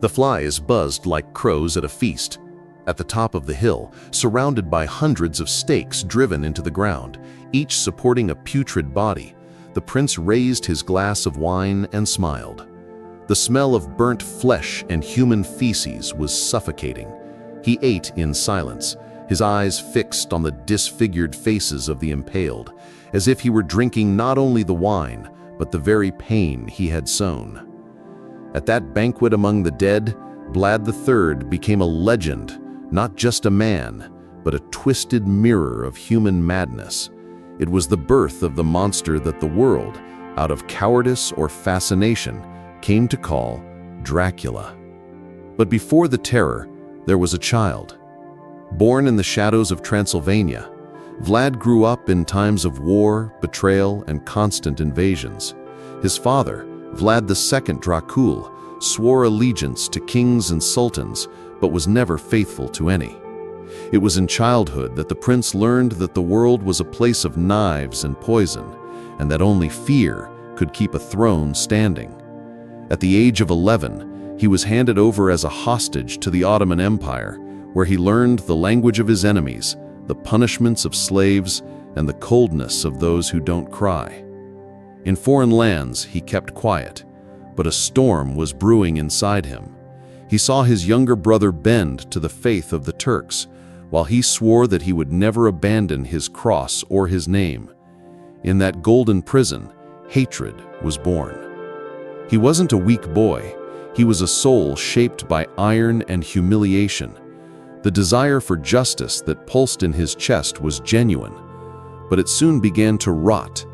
The flies buzzed like crows at a feast. At the top of the hill, surrounded by hundreds of stakes driven into the ground, each supporting a putrid body, the prince raised his glass of wine and smiled. The smell of burnt flesh and human feces was suffocating. He ate in silence, his eyes fixed on the disfigured faces of the impaled, as if he were drinking not only the wine, but the very pain he had sown. At that banquet among the dead, Vlad III became a legend, not just a man, but a twisted mirror of human madness. It was the birth of the monster that the world, out of cowardice or fascination, came to call Dracula. But before the terror, there was a child. Born in the shadows of Transylvania, Vlad grew up in times of war, betrayal, and constant invasions. His father, Vlad II Dracula, swore allegiance to kings and sultans, but was never faithful to any. It was in childhood that the prince learned that the world was a place of knives and poison, and that only fear could keep a throne standing. At the age of 11, he was handed over as a hostage to the Ottoman Empire, where he learned the language of his enemies, the punishments of slaves, and the coldness of those who don't cry. In foreign lands, he kept quiet, but a storm was brewing inside him. He saw his younger brother bend to the faith of the Turks, while he swore that he would never abandon his cross or his name. In that golden prison, hatred was born. He wasn't a weak boy. He was a soul shaped by iron and humiliation. The desire for justice that pulsed in his chest was genuine, but it soon began to rot.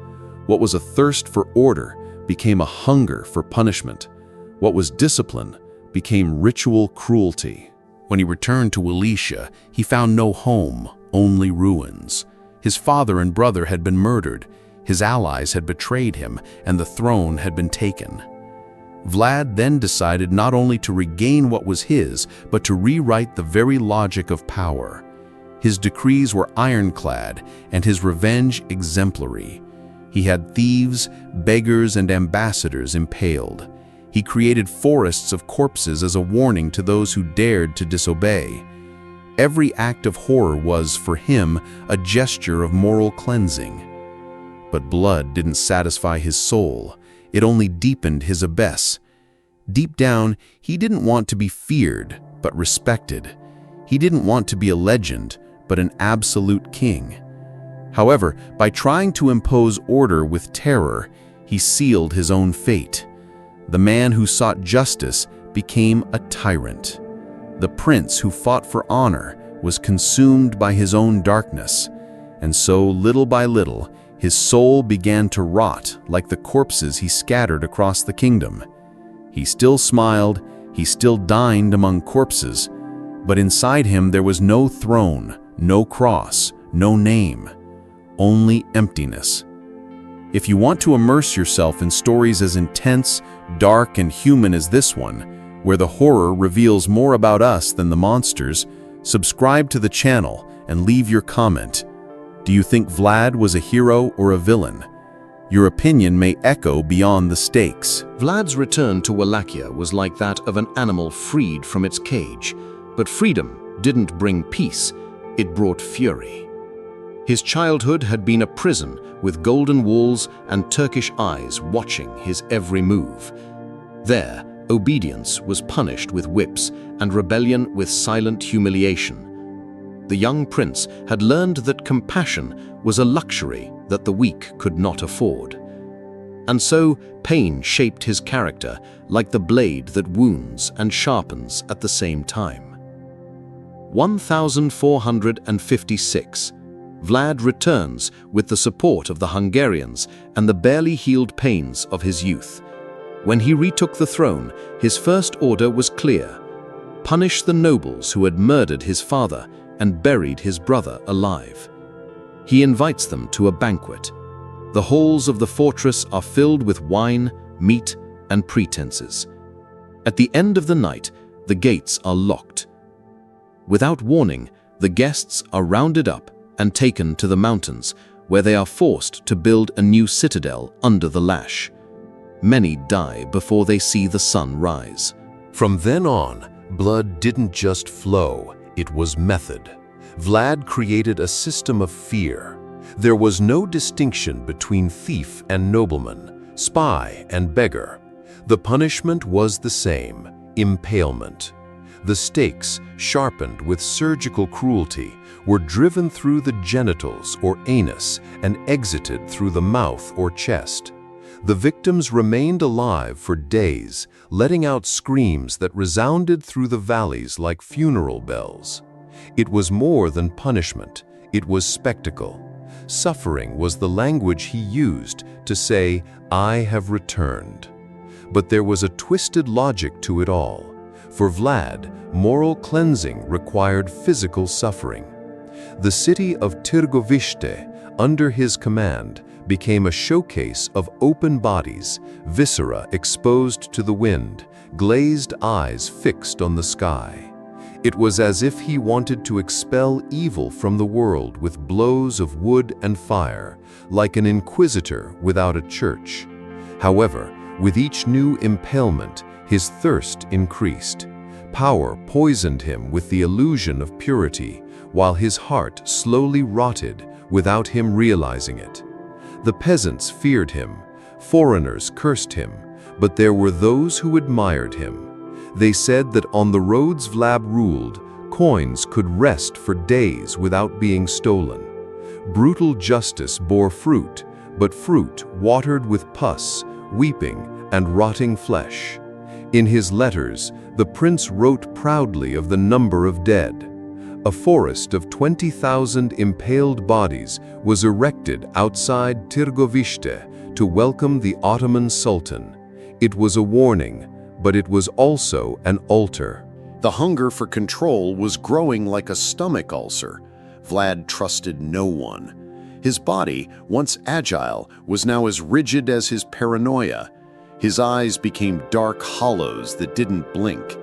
What was a thirst for order became a hunger for punishment. What was discipline became ritual cruelty. When he returned to Wallachia, he found no home, only ruins. His father and brother had been murdered, his allies had betrayed him, and the throne had been taken. Vlad then decided not only to regain what was his, but to rewrite the very logic of power. His decrees were ironclad, and his revenge exemplary. He had thieves, beggars, and ambassadors impaled. He created forests of corpses as a warning to those who dared to disobey. Every act of horror was, for him, a gesture of moral cleansing. But blood didn't satisfy his soul. It only deepened his abyss. Deep down, he didn't want to be feared, but respected. He didn't want to be a legend, but an absolute king. However, by trying to impose order with terror, he sealed his own fate. The man who sought justice became a tyrant. The prince who fought for honor was consumed by his own darkness, and so, little by little, his soul began to rot like the corpses he scattered across the kingdom. He still smiled, he still dined among corpses, but inside him there was no throne, no cross, no name, only emptiness. If you want to immerse yourself in stories as intense, dark, and human as this one, where the horror reveals more about us than the monsters, subscribe to the channel and leave your comment. Do you think Vlad was a hero or a villain? Your opinion may echo beyond the stakes. Vlad's return to Wallachia was like that of an animal freed from its cage, but freedom didn't bring peace, it brought fury. His childhood had been a prison with golden walls and Turkish eyes watching his every move. There, obedience was punished with whips and rebellion with silent humiliation. The young prince had learned that compassion was a luxury that the weak could not afford. And so, pain shaped his character like the blade that wounds and sharpens at the same time. 1456. Vlad returns with the support of the Hungarians and the barely healed pains of his youth. When he retook the throne, his first order was clear: punish the nobles who had murdered his father and buried his brother alive. He invites them to a banquet. The halls of the fortress are filled with wine, meat, and pretenses. At the end of the night, the gates are locked. Without warning, the guests are rounded up and taken to the mountains, where they are forced to build a new citadel under the lash. Many die before they see the sun rise. From then on, blood didn't just flow, it was method. Vlad created a system of fear. There was no distinction between thief and nobleman, spy and beggar. The punishment was the same: impalement. The stakes, sharpened with surgical cruelty, were driven through the genitals or anus and exited through the mouth or chest. The victims remained alive for days, letting out screams that resounded through the valleys like funeral bells. It was more than punishment, it was spectacle. Suffering was the language he used to say, "I have returned." But there was a twisted logic to it all. For Vlad, moral cleansing required physical suffering. The city of Târgoviște, under his command, became a showcase of open bodies, viscera exposed to the wind, glazed eyes fixed on the sky. It was as if he wanted to expel evil from the world with blows of wood and fire, like an inquisitor without a church. However, with each new impalement, his thirst increased. Power poisoned him with the illusion of purity, while his heart slowly rotted without him realizing it. The peasants feared him, foreigners cursed him, but there were those who admired him. They said that on the roads Vlad ruled, coins could rest for days without being stolen. Brutal justice bore fruit, but fruit watered with pus, weeping, and rotting flesh. In his letters, the prince wrote proudly of the number of dead. A forest of 20,000 impaled bodies was erected outside Târgoviște to welcome the Ottoman Sultan. It was a warning, but it was also an altar. The hunger for control was growing like a stomach ulcer. Vlad trusted no one. His body, once agile, was now as rigid as his paranoia. His eyes became dark hollows that didn't blink.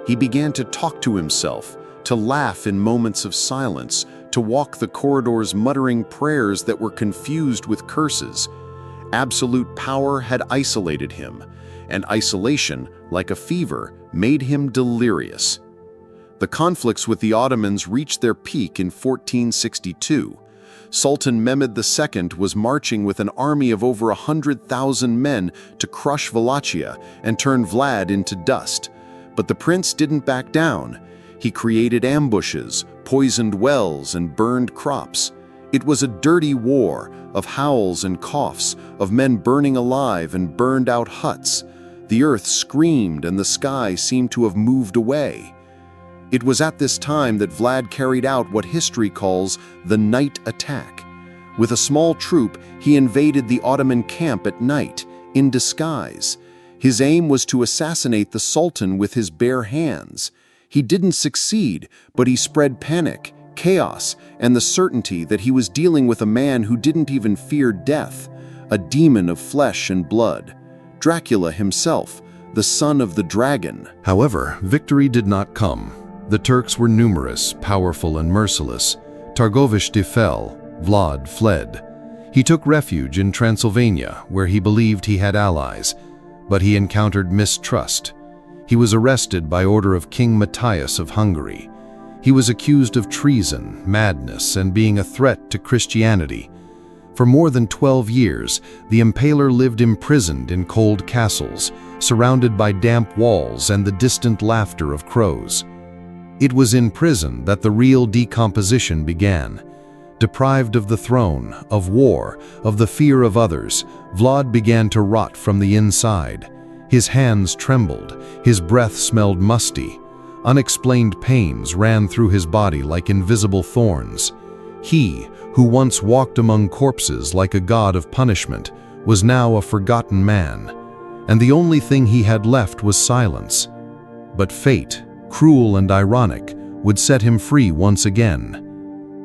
He began to talk to himself, to laugh in moments of silence, to walk the corridors muttering prayers that were confused with curses. Absolute power had isolated him, and isolation, like a fever, made him delirious. The conflicts with the Ottomans reached their peak in 1462. Sultan Mehmed II was marching with an army of over 100,000 men to crush Wallachia and turn Vlad into dust. But the prince didn't back down. He created ambushes, poisoned wells, and burned crops. It was a dirty war of howls and coughs, of men burning alive and burned out huts. The earth screamed and the sky seemed to have moved away. It was at this time that Vlad carried out what history calls the night attack. With a small troop, he invaded the Ottoman camp at night, in disguise. His aim was to assassinate the Sultan with his bare hands. He didn't succeed, but he spread panic, chaos, and the certainty that he was dealing with a man who didn't even fear death, a demon of flesh and blood. Dracula himself, the son of the dragon. However, victory did not come. The Turks were numerous, powerful, and merciless. Târgoviște fell. Vlad fled. He took refuge in Transylvania, where he believed he had allies, but he encountered mistrust. He was arrested by order of King Matthias of Hungary. He was accused of treason, madness, and being a threat to Christianity. For more than 12 years, the Impaler lived imprisoned in cold castles, surrounded by damp walls and the distant laughter of crows. It was in prison that the real decomposition began. Deprived of the throne, of war, of the fear of others, Vlad began to rot from the inside. His hands trembled, his breath smelled musty. Unexplained pains ran through his body like invisible thorns. He, who once walked among corpses like a god of punishment, was now a forgotten man, and the only thing he had left was silence. But fate, cruel and ironic, would set him free once again.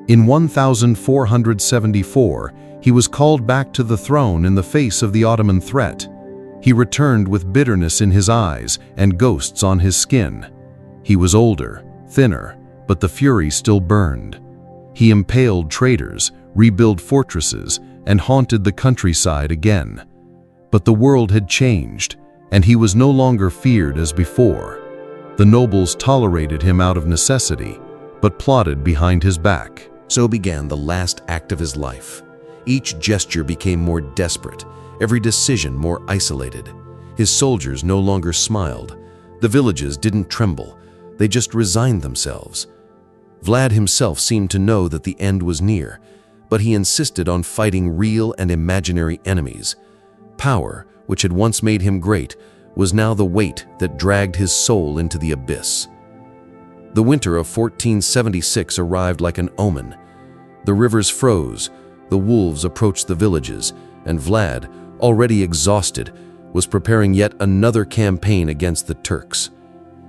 In 1474, he was called back to the throne in the face of the Ottoman threat. He returned with bitterness in his eyes and ghosts on his skin. He was older, thinner, but the fury still burned. He impaled traitors, rebuilt fortresses, and haunted the countryside again. But the world had changed, and he was no longer feared as before. The nobles tolerated him out of necessity, but plotted behind his back. So began the last act of his life. Each gesture became more desperate, every decision more isolated. His soldiers no longer smiled. The villages didn't tremble. They just resigned themselves. Vlad himself seemed to know that the end was near, but he insisted on fighting real and imaginary enemies. Power, which had once made him great, was now the weight that dragged his soul into the abyss. The winter of 1476 arrived like an omen. The rivers froze, the wolves approached the villages, and Vlad, already exhausted, was preparing yet another campaign against the Turks.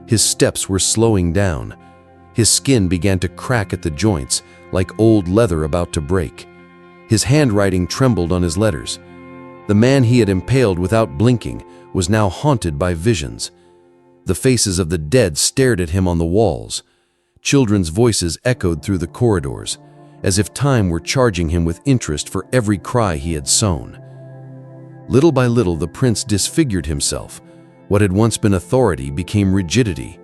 His steps were slowing down. His skin began to crack at the joints, like old leather about to break. His handwriting trembled on his letters. The man he had impaled without blinking was now haunted by visions. The faces of the dead stared at him on the walls. Children's voices echoed through the corridors, as if time were charging him with interest for every cry he had sown. Little by little, the prince disfigured himself. What had once been authority became rigidity.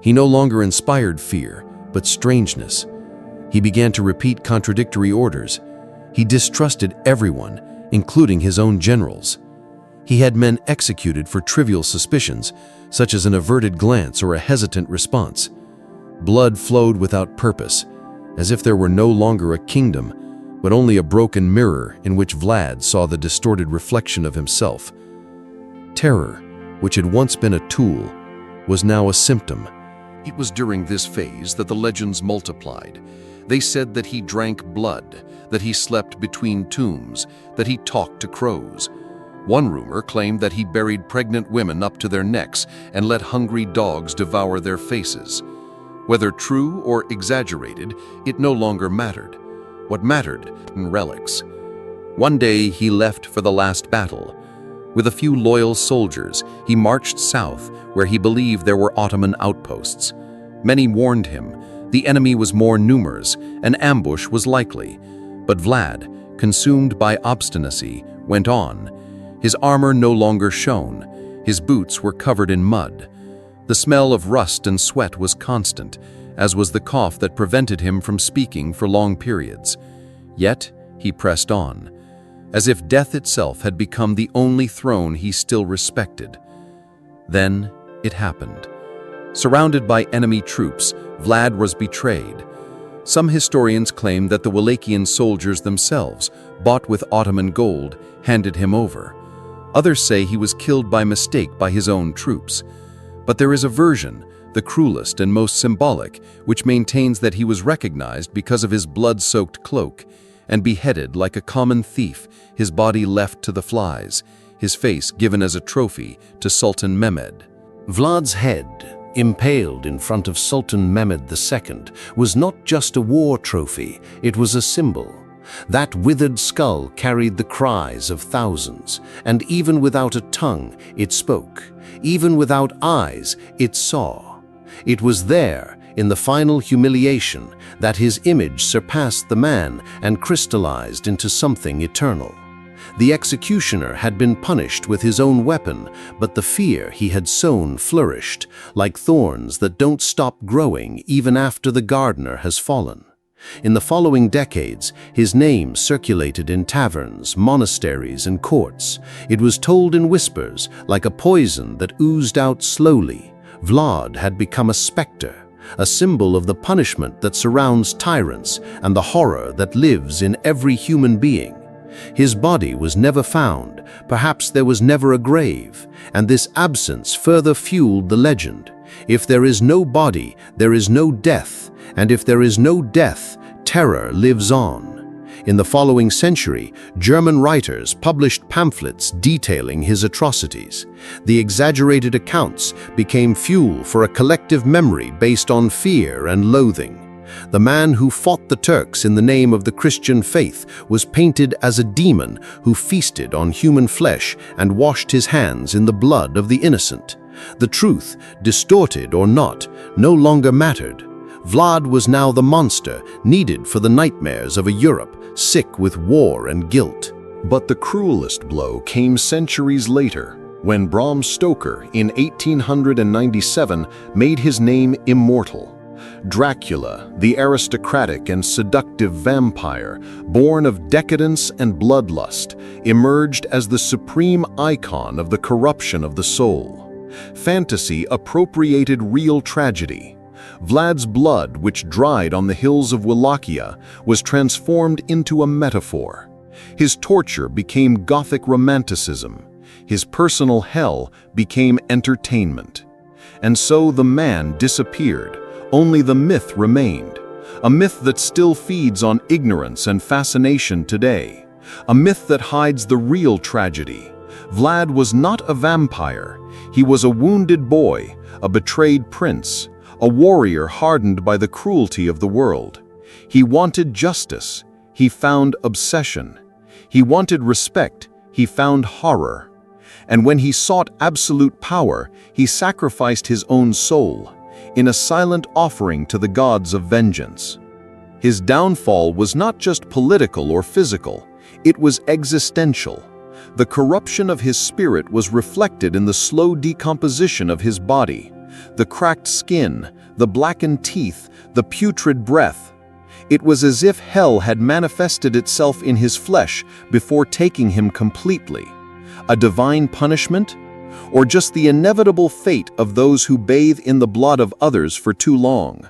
He no longer inspired fear, but strangeness. He began to repeat contradictory orders. He distrusted everyone, including his own generals. He had men executed for trivial suspicions, such as an averted glance or a hesitant response. Blood flowed without purpose, as if there were no longer a kingdom, but only a broken mirror in which Vlad saw the distorted reflection of himself. Terror, which had once been a tool, was now a symptom. It was during this phase that the legends multiplied. They said that he drank blood, that he slept between tombs, that he talked to crows. One rumor claimed that he buried pregnant women up to their necks and let hungry dogs devour their faces. Whether true or exaggerated, it no longer mattered. What mattered were relics. One day he left for the last battle. With a few loyal soldiers, he marched south where he believed there were Ottoman outposts. Many warned him the enemy was more numerous, an ambush was likely. But Vlad, consumed by obstinacy, went on. His armor no longer shone. His boots were covered in mud. The smell of rust and sweat was constant, as was the cough that prevented him from speaking for long periods. Yet he pressed on, as if death itself had become the only throne he still respected. Then it happened. Surrounded by enemy troops, Vlad was betrayed. Some historians claim that the Wallachian soldiers themselves, bought with Ottoman gold, handed him over. Others say he was killed by mistake by his own troops. But there is a version, the cruelest and most symbolic, which maintains that he was recognized because of his blood-soaked cloak, and beheaded like a common thief, his body left to the flies, his face given as a trophy to Sultan Mehmed. Vlad's head, impaled in front of Sultan Mehmed II, was not just a war trophy, it was a symbol. That withered skull carried the cries of thousands, and even without a tongue, it spoke. Even without eyes, it saw. It was there, in the final humiliation, that his image surpassed the man and crystallized into something eternal. The executioner had been punished with his own weapon, but the fear he had sown flourished, like thorns that don't stop growing even after the gardener has fallen. In the following decades, his name circulated in taverns, monasteries, and courts. It was told in whispers, like a poison that oozed out slowly. Vlad had become a specter, a symbol of the punishment that surrounds tyrants and the horror that lives in every human being. His body was never found, perhaps there was never a grave, and this absence further fueled the legend. If there is no body, there is no death, and if there is no death, terror lives on. In the following century, German writers published pamphlets detailing his atrocities. The exaggerated accounts became fuel for a collective memory based on fear and loathing. The man who fought the Turks in the name of the Christian faith was painted as a demon who feasted on human flesh and washed his hands in the blood of the innocent. The truth, distorted or not, no longer mattered. Vlad was now the monster needed for the nightmares of a Europe sick with war and guilt. But the cruelest blow came centuries later. when Bram Stoker in 1897 made his name immortal. Dracula, the aristocratic and seductive vampire, born of decadence and bloodlust, emerged as the supreme icon of the corruption of the soul. Fantasy appropriated real tragedy. Vlad's blood, which dried on the hills of Wallachia, was transformed into a metaphor. His torture became Gothic romanticism. His personal hell became entertainment. And so the man disappeared. Only the myth remained, a myth that still feeds on ignorance and fascination today, a myth that hides the real tragedy. Vlad was not a vampire. He was a wounded boy, a betrayed prince, a warrior hardened by the cruelty of the world. He wanted justice. He found obsession. He wanted respect. He found horror. And when he sought absolute power, he sacrificed his own soul in a silent offering to the gods of vengeance. His downfall was not just political or physical, it was existential. The corruption of his spirit was reflected in the slow decomposition of his body, the cracked skin, the blackened teeth, the putrid breath. It was as if hell had manifested itself in his flesh before taking him completely. A divine punishment? Or just the inevitable fate of those who bathe in the blood of others for too long?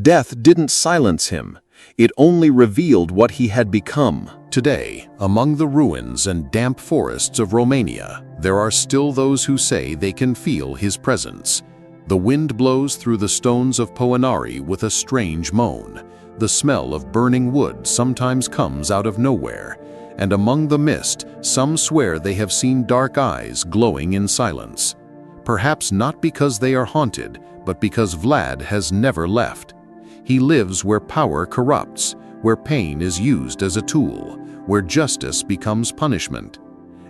Death didn't silence him. It only revealed what he had become. Today, among the ruins and damp forests of Romania, there are still those who say they can feel his presence. The wind blows through the stones of Poenari with a strange moan. The smell of burning wood sometimes comes out of nowhere, and among the mist, some swear they have seen dark eyes glowing in silence. Perhaps not because they are haunted, but because Vlad has never left. He lives where power corrupts, where pain is used as a tool, where justice becomes punishment.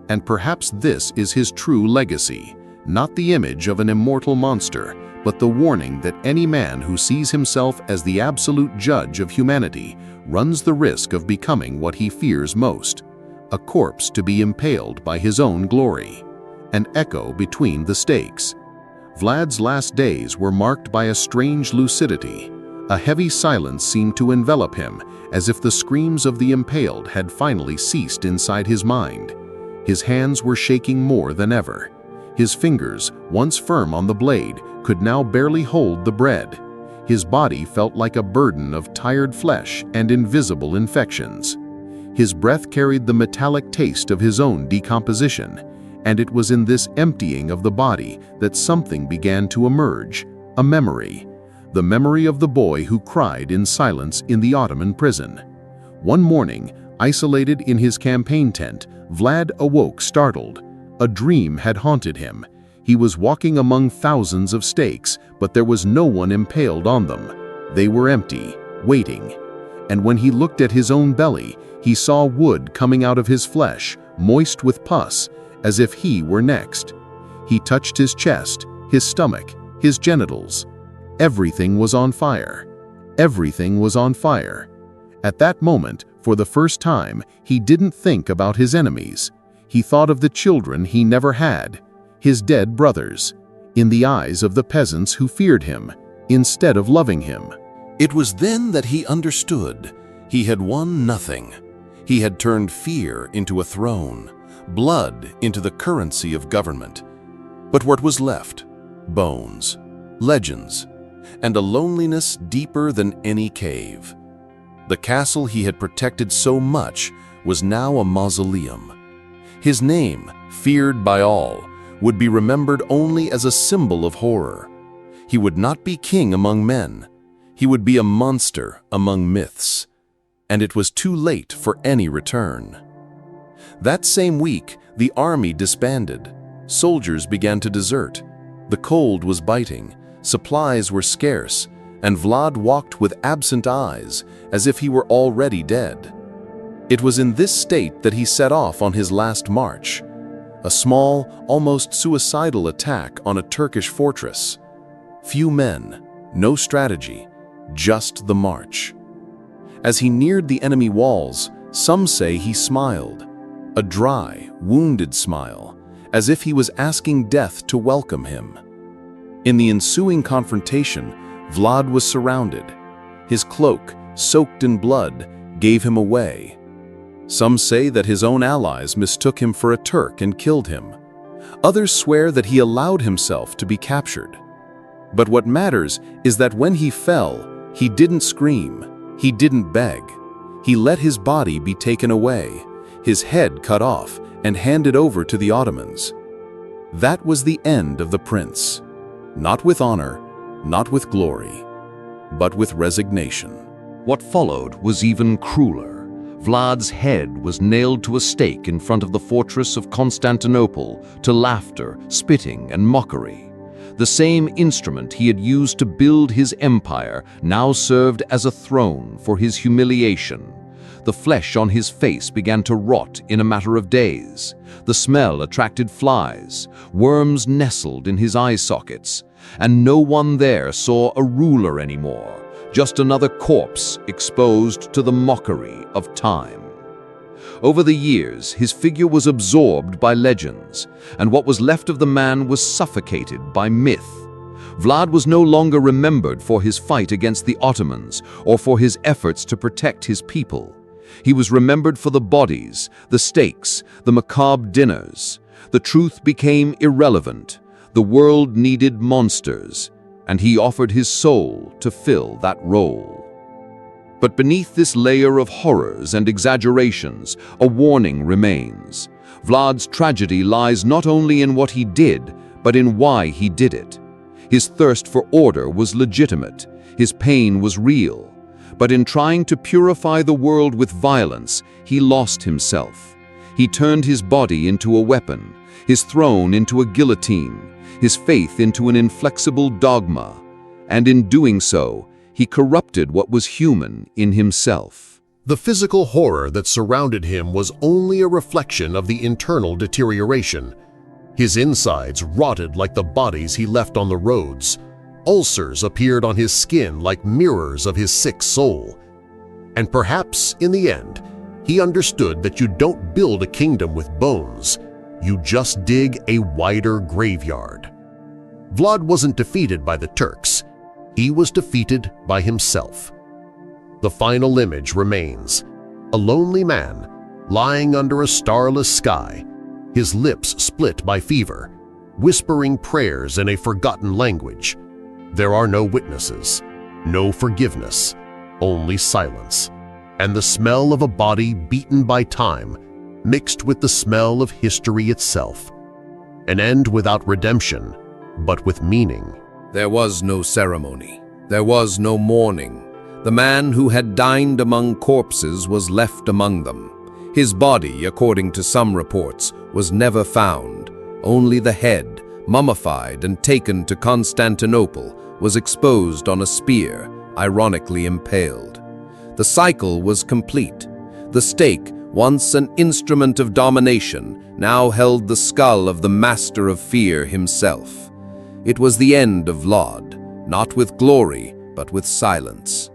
And perhaps this is his true legacy, not the image of an immortal monster, but the warning that any man who sees himself as the absolute judge of humanity runs the risk of becoming what he fears most, a corpse to be impaled by his own glory, an echo between the stakes. Vlad's last days were marked by a strange lucidity. A heavy silence seemed to envelop him, as if the screams of the impaled had finally ceased inside his mind. His hands were shaking more than ever. His fingers, once firm on the blade, could now barely hold the bread. His body felt like a burden of tired flesh and invisible infections. His breath carried the metallic taste of his own decomposition, and it was in this emptying of the body that something began to emerge, a memory. The memory of the boy who cried in silence in the Ottoman prison. One morning, isolated in his campaign tent, Vlad awoke startled. A dream had haunted him. He was walking among thousands of stakes, but there was no one impaled on them. They were empty, waiting. And when he looked at his own belly, he saw wood coming out of his flesh, moist with pus, as if he were next. He touched his chest, his stomach, his genitals. Everything was on fire. Everything was on fire. At that moment, for the first time, he didn't think about his enemies. He thought of the children he never had, his dead brothers, in the eyes of the peasants who feared him, instead of loving him. It was then that he understood. He had won nothing. He had turned fear into a throne, blood into the currency of government. But what was left? Bones, legends, and a loneliness deeper than any cave. The castle he had protected so much was now a mausoleum. His name, feared by all, would be remembered only as a symbol of horror. He would not be king among men. He would be a monster among myths. And it was too late for any return. That same week, the army disbanded. Soldiers began to desert. The cold was biting. Supplies were scarce, and Vlad walked with absent eyes, as if he were already dead. It was in this state that he set off on his last march, a small, almost suicidal attack on a Turkish fortress. Few men, no strategy, just the march. As he neared the enemy walls, some say he smiled, a dry, wounded smile, as if he was asking death to welcome him. In the ensuing confrontation, Vlad was surrounded. His cloak, soaked in blood, gave him away. Some say that his own allies mistook him for a Turk and killed him. Others swear that he allowed himself to be captured. But what matters is that when he fell, he didn't scream, he didn't beg. He let his body be taken away, his head cut off and handed over to the Ottomans. That was the end of the prince. Not with honor, not with glory, but with resignation. What followed was even crueler. Vlad's head was nailed to a stake in front of the fortress of Constantinople to laughter, spitting, and mockery. The same instrument he had used to build his empire now served as a throne for his humiliation. The flesh on his face began to rot in a matter of days. The smell attracted flies. Worms nestled in his eye sockets. And no one there saw a ruler anymore, just another corpse exposed to the mockery of time. Over the years, his figure was absorbed by legends, and what was left of the man was suffocated by myth. Vlad was no longer remembered for his fight against the Ottomans or for his efforts to protect his people. He was remembered for the bodies, the stakes, the macabre dinners. The truth became irrelevant. The world needed monsters, and he offered his soul to fill that role. But beneath this layer of horrors and exaggerations, a warning remains. Vlad's tragedy lies not only in what he did, but in why he did it. His thirst for order was legitimate. His pain was real. But in trying to purify the world with violence, he lost himself. He turned his body into a weapon, his throne into a guillotine, his faith into an inflexible dogma, and in doing so, he corrupted what was human in himself. The physical horror that surrounded him was only a reflection of the internal deterioration. His insides rotted like the bodies he left on the roads. Ulcers appeared on his skin like mirrors of his sick soul. And perhaps, in the end, he understood that you don't build a kingdom with bones. You just dig a wider graveyard. Vlad wasn't defeated by the Turks. He was defeated by himself. The final image remains: a lonely man lying under a starless sky, his lips split by fever, whispering prayers in a forgotten language. There are no witnesses, no forgiveness, only silence, and the smell of a body beaten by time mixed with the smell of history itself. An end without redemption, but with meaning. There was no ceremony. There was no mourning. The man who had dined among corpses was left among them. His body, according to some reports, was never found. Only the head, mummified and taken to Constantinople, was exposed on a spear, ironically impaled. The cycle was complete. The stake, once an instrument of domination, now held the skull of the master of fear himself. It was the end of Vlad, not with glory, but with silence.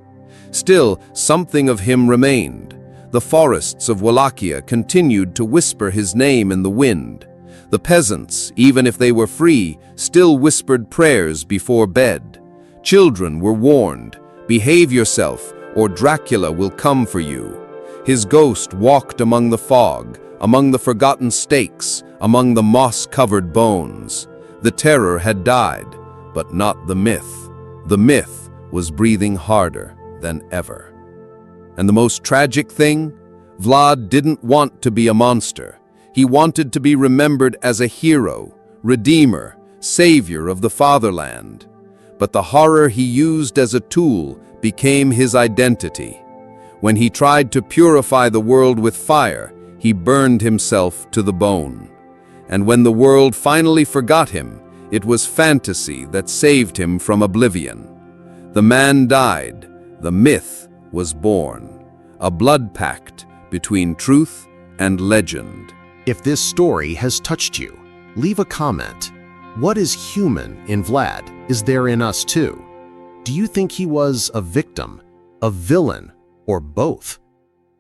Still, something of him remained. The forests of Wallachia continued to whisper his name in the wind. The peasants, even if they were free, still whispered prayers before bed. Children were warned, "Behave yourself, or Dracula will come for you." His ghost walked among the fog, among the forgotten stakes, among the moss-covered bones. The terror had died, but not the myth. The myth was breathing harder than ever. And the most tragic thing? Vlad didn't want to be a monster. He wanted to be remembered as a hero, redeemer, savior of the fatherland. But the horror he used as a tool became his identity. When he tried to purify the world with fire, he burned himself to the bone. And when the world finally forgot him, it was fantasy that saved him from oblivion. The man died, the myth was born, a blood pact between truth and legend. If this story has touched you, leave a comment. What is human in Vlad is there in us too? Do you think he was a victim, a villain, or both?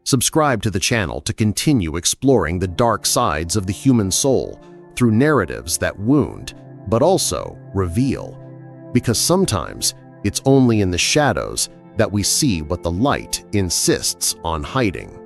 Subscribe to the channel to continue exploring the dark sides of the human soul. through narratives that wound, but also reveal. Because sometimes it's only in the shadows that we see what the light insists on hiding.